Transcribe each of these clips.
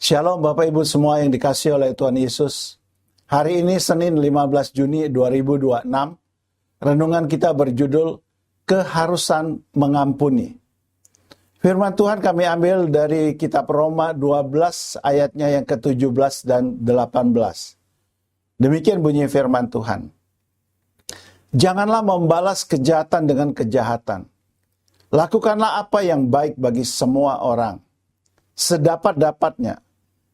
Shalom Bapak Ibu semua yang dikasihi oleh Tuhan Yesus. Hari ini Senin 15 Juni 2026. Renungan kita berjudul Keharusan Mengampuni. Firman Tuhan kami ambil dari kitab Roma 12 ayatnya yang ke-17 dan 18. Demikian bunyi firman Tuhan. Janganlah membalas kejahatan dengan kejahatan. Lakukanlah apa yang baik bagi semua orang, sedapat-dapatnya.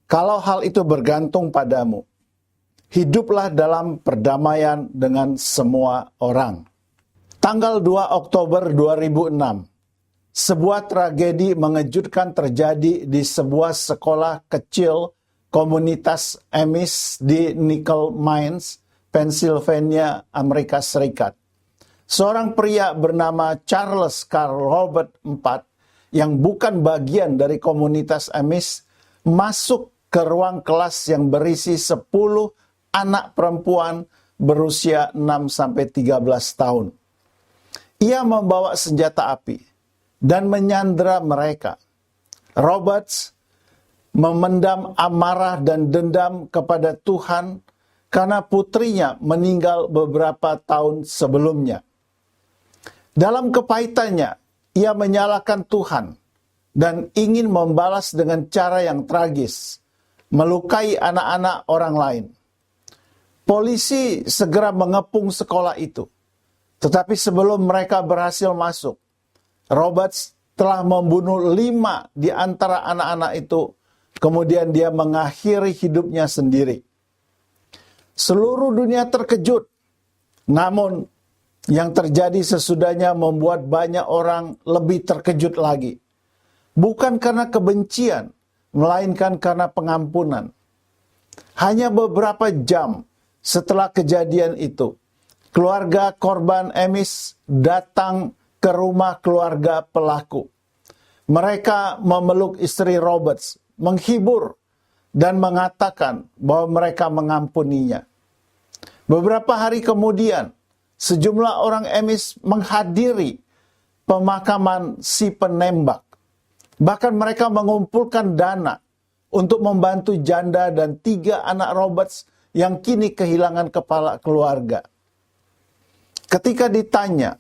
Kalau hal itu bergantung padamu, hiduplah dalam perdamaian dengan semua orang. Tanggal 2 Oktober 2006, sebuah tragedi mengejutkan terjadi di sebuah sekolah kecil komunitas Amish di Nickel Mines, Pennsylvania, Amerika Serikat. Seorang pria bernama Charles Carl Robert IV yang bukan bagian dari komunitas Amish masuk ke ruang kelas yang berisi 10 anak perempuan berusia 6-13 tahun. Ia membawa senjata api dan menyandera mereka. Roberts memendam amarah dan dendam kepada Tuhan karena putrinya meninggal beberapa tahun sebelumnya. Dalam kepahitannya, ia menyalahkan Tuhan dan ingin membalas dengan cara yang tragis, melukai anak-anak orang lain. Polisi segera mengepung sekolah itu. Tetapi sebelum mereka berhasil masuk, Roberts telah membunuh 5 di antara anak-anak itu. Kemudian dia mengakhiri hidupnya sendiri. Seluruh dunia terkejut. Namun, yang terjadi sesudahnya membuat banyak orang lebih terkejut lagi. Bukan karena kebencian, melainkan karena pengampunan. Hanya beberapa jam setelah kejadian itu, keluarga korban Amish datang ke rumah keluarga pelaku. Mereka memeluk istri Roberts, menghibur, dan mengatakan bahwa mereka mengampuninya. Beberapa hari kemudian, sejumlah orang Amish menghadiri pemakaman si penembak. Bahkan mereka mengumpulkan dana untuk membantu janda dan 3 anak Roberts yang kini kehilangan kepala keluarga. Ketika ditanya,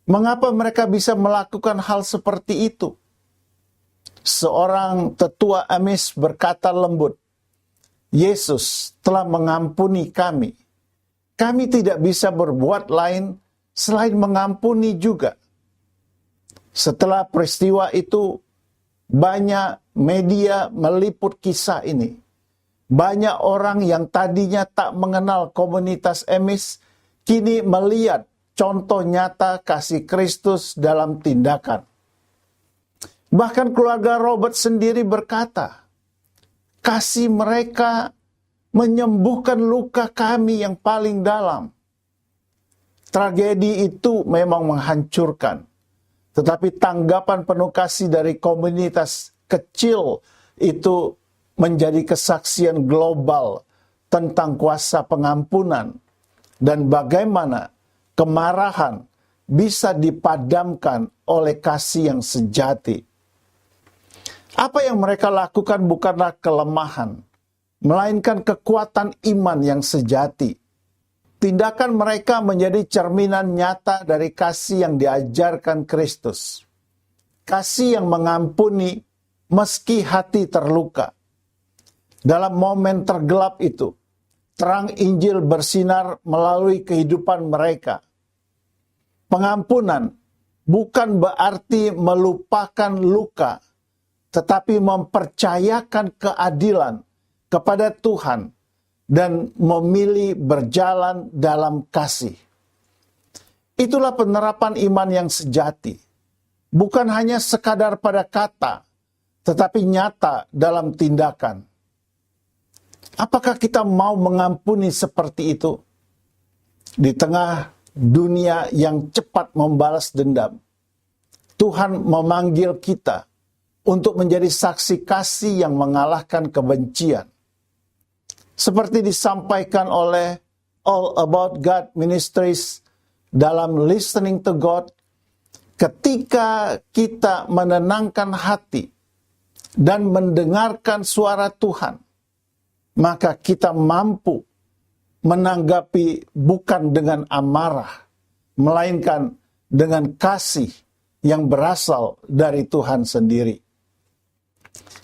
mengapa mereka bisa melakukan hal seperti itu? Seorang tetua Amish berkata lembut, Yesus telah mengampuni kami. Kami tidak bisa berbuat lain selain mengampuni juga. Setelah peristiwa itu, banyak media meliput kisah ini. Banyak orang yang tadinya tak mengenal komunitas Amish kini melihat contoh nyata kasih Kristus dalam tindakan. Bahkan keluarga Robert sendiri berkata, kasih mereka menyembuhkan luka kami yang paling dalam. Tragedi itu memang menghancurkan. Tetapi tanggapan penuh kasih dari komunitas kecil itu menjadi kesaksian global tentang kuasa pengampunan dan bagaimana kemarahan bisa dipadamkan oleh kasih yang sejati. Apa yang mereka lakukan bukanlah kelemahan, melainkan kekuatan iman yang sejati. Tindakan mereka menjadi cerminan nyata dari kasih yang diajarkan Kristus. Kasih yang mengampuni meski hati terluka. Dalam momen tergelap itu, terang Injil bersinar melalui kehidupan mereka. Pengampunan bukan berarti melupakan luka, tetapi mempercayakan keadilan kepada Tuhan dan memilih berjalan dalam kasih. Itulah penerapan iman yang sejati. Bukan hanya sekadar pada kata, tetapi nyata dalam tindakan. Apakah kita mau mengampuni seperti itu? Di tengah dunia yang cepat membalas dendam, Tuhan memanggil kita untuk menjadi saksi kasih yang mengalahkan kebencian. Seperti disampaikan oleh All About God Ministries dalam Listening to God, ketika kita menenangkan hati dan mendengarkan suara Tuhan, maka kita mampu menanggapi bukan dengan amarah, melainkan dengan kasih yang berasal dari Tuhan sendiri.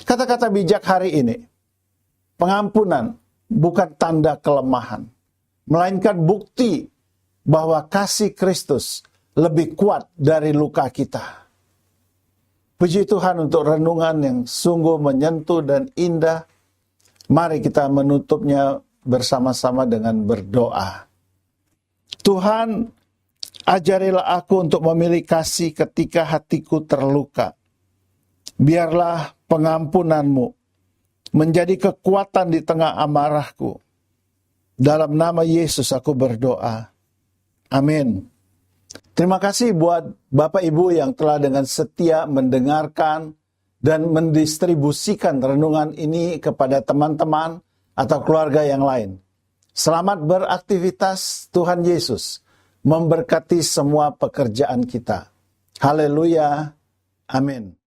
Kata-kata bijak hari ini, pengampunan bukan tanda kelemahan, melainkan bukti bahwa kasih Kristus lebih kuat dari luka kita. Puji Tuhan untuk renungan yang sungguh menyentuh dan indah. Mari kita menutupnya bersama-sama dengan berdoa. Tuhan, ajarilah aku untuk memilih kasih ketika hatiku terluka. Biarlah pengampunan-Mu menjadi kekuatan di tengah amarahku. Dalam nama Yesus aku berdoa. Amin. Terima kasih buat Bapak Ibu yang telah dengan setia mendengarkan dan mendistribusikan renungan ini kepada teman-teman atau keluarga yang lain. Selamat beraktivitas. Tuhan Yesus memberkati semua pekerjaan kita. Haleluya. Amin.